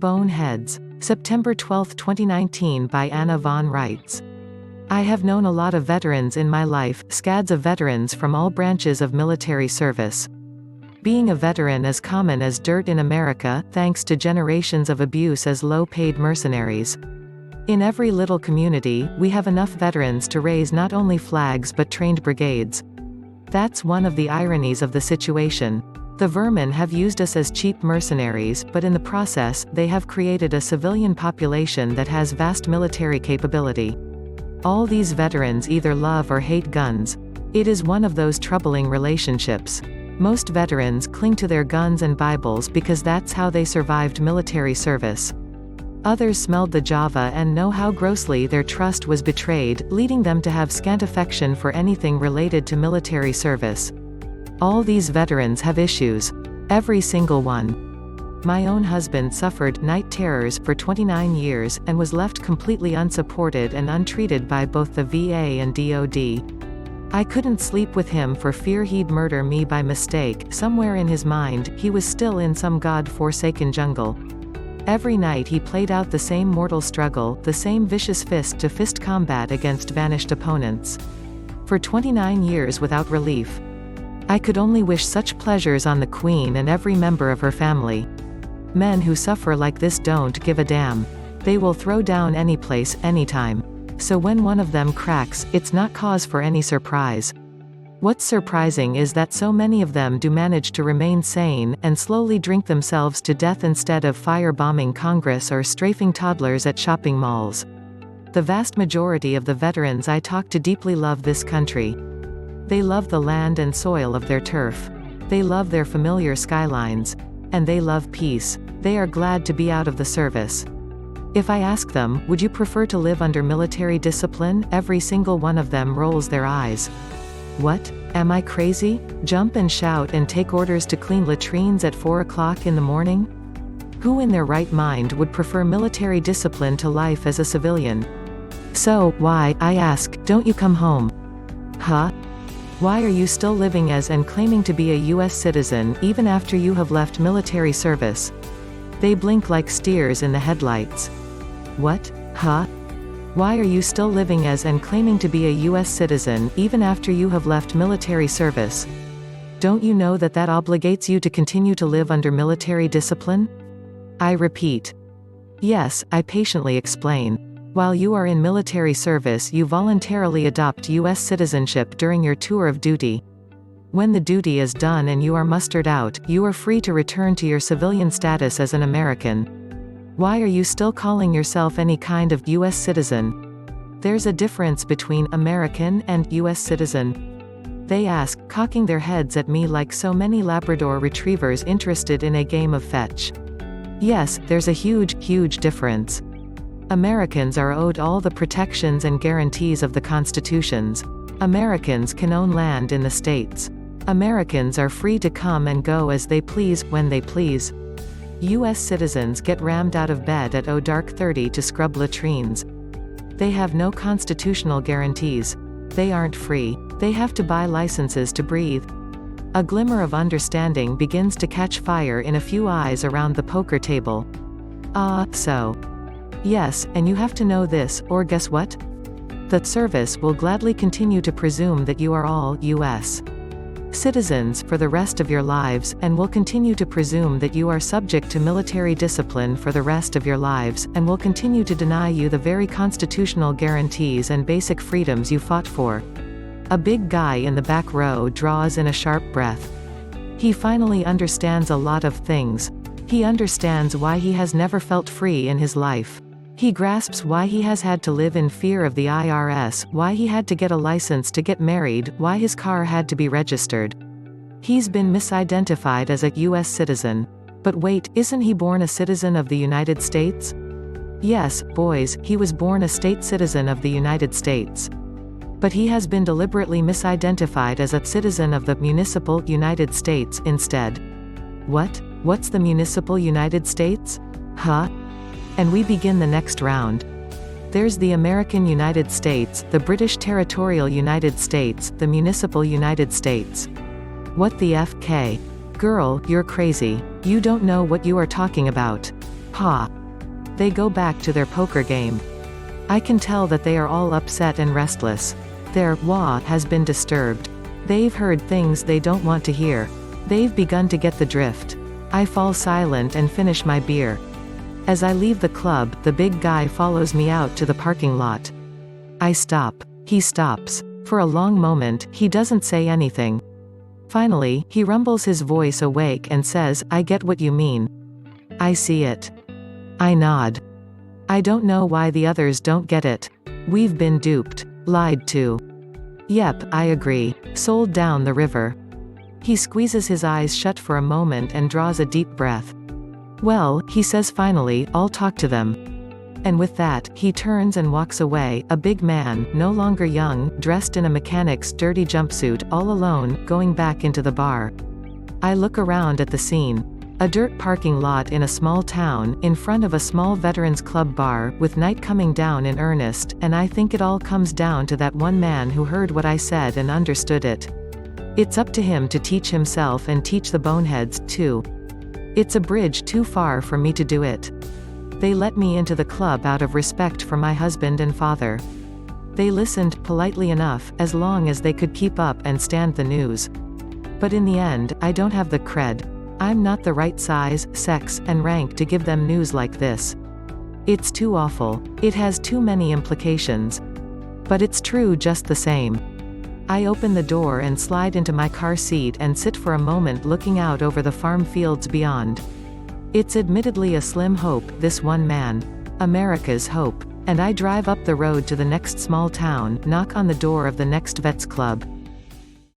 Boneheads. September 12, 2019 by Anna von Reitz. I have known a lot of veterans in my life, scads of veterans from all branches of military service. Being a veteran is common as dirt in America, thanks to generations of abuse as low-paid mercenaries. In every little community, we have enough veterans to raise not only flags but trained brigades. That's one of the ironies of the situation. The vermin have used us as cheap mercenaries, but in the process, they have created a civilian population that has vast military capability. All these veterans either love or hate guns. It is one of those troubling relationships. Most veterans cling to their guns and Bibles because that's how they survived military service. Others smelled the Java and know how grossly their trust was betrayed, leading them to have scant affection for anything related to military service. All these veterans have issues. Every single one. My own husband suffered night terrors for 29 years, and was left completely unsupported and untreated by both the VA and DoD. I couldn't sleep with him for fear he'd murder me by mistake. Somewhere in his mind, he was still in some God-forsaken jungle. Every night he played out the same mortal struggle, the same vicious fist-to-fist combat against vanished opponents. For 29 years without relief. I could only wish such pleasures on the Queen and every member of her family. Men who suffer like this don't give a damn. They will throw down any place, anytime. So when one of them cracks, it's not cause for any surprise. What's surprising is that so many of them do manage to remain sane, and slowly drink themselves to death instead of firebombing Congress or strafing toddlers at shopping malls. The vast majority of the veterans I talk to deeply love this country. They love the land and soil of their turf. They love their familiar skylines. And they love peace. They are glad to be out of the service. If I ask them, would you prefer to live under military discipline, every single one of them rolls their eyes. What? Am I crazy? Jump and shout and take orders to clean latrines at 4 o'clock in the morning? Who in their right mind would prefer military discipline to life as a civilian? So, why, I ask, don't you come home? Huh? Why are you still living as and claiming to be a U.S. citizen, even after you have left military service? They blink like steers in the headlights. What? Huh? Why are you still living as and claiming to be a U.S. citizen, even after you have left military service? Don't you know that that obligates you to continue to live under military discipline? I repeat. Yes, I patiently explain. While you are in military service, you voluntarily adopt U.S. citizenship during your tour of duty. When the duty is done and you are mustered out, you are free to return to your civilian status as an American. Why are you still calling yourself any kind of U.S. citizen? There's a difference between American and U.S. citizen. They ask, cocking their heads at me like so many Labrador retrievers interested in a game of fetch. Yes, there's a huge, huge difference. Americans are owed all the protections and guarantees of the constitutions. Americans can own land in the states. Americans are free to come and go as they please, when they please. U.S. citizens get rammed out of bed at dark 30 to scrub latrines. They have no constitutional guarantees. They aren't free. They have to buy licenses to breathe. A glimmer of understanding begins to catch fire in a few eyes around the poker table. So. Yes, and you have to know this, or guess what? The service will gladly continue to presume that you are all U.S. citizens for the rest of your lives, and will continue to presume that you are subject to military discipline for the rest of your lives, and will continue to deny you the very constitutional guarantees and basic freedoms you fought for. A big guy in the back row draws in a sharp breath. He finally understands a lot of things. He understands why he has never felt free in his life. He grasps why he has had to live in fear of the IRS, why he had to get a license to get married, why his car had to be registered. He's been misidentified as a U.S. citizen. But wait, isn't he born a citizen of the United States? Yes, boys, he was born a state citizen of the United States. But he has been deliberately misidentified as a citizen of the municipal United States instead. What? What's the municipal United States? Huh? And we begin the next round. There's the American United States, the British Territorial United States, the Municipal United States. What the FK? Girl, you're crazy. You don't know what you are talking about. Ha. They go back to their poker game. I can tell that they are all upset and restless. Their "wah" has been disturbed. They've heard things they don't want to hear. They've begun to get the drift. I fall silent and finish my beer. As I leave the club, the big guy follows me out to the parking lot. I stop. He stops. For a long moment, he doesn't say anything. Finally, he rumbles his voice awake and says, "I get what you mean. I see it." I nod. I don't know why the others don't get it. We've been duped. Lied to. Yep, I agree. Sold down the river. He squeezes his eyes shut for a moment and draws a deep breath. Well, he says finally, I'll talk to them. And with that, he turns and walks away, a big man, no longer young, dressed in a mechanic's dirty jumpsuit, all alone, going back into the bar. I look around at the scene. A dirt parking lot in a small town, in front of a small veterans club bar, with night coming down in earnest, and I think it all comes down to that one man who heard what I said and understood it. It's up to him to teach himself and teach the boneheads, too. It's a bridge too far for me to do it. They let me into the club out of respect for my husband and father. They listened, politely enough, as long as they could keep up and stand the news. But in the end, I don't have the cred. I'm not the right size, sex, and rank to give them news like this. It's too awful. It has too many implications. But it's true just the same. I open the door and slide into my car seat and sit for a moment looking out over the farm fields beyond. It's admittedly a slim hope, this one man. America's hope. And I drive up the road to the next small town, knock on the door of the next vets club.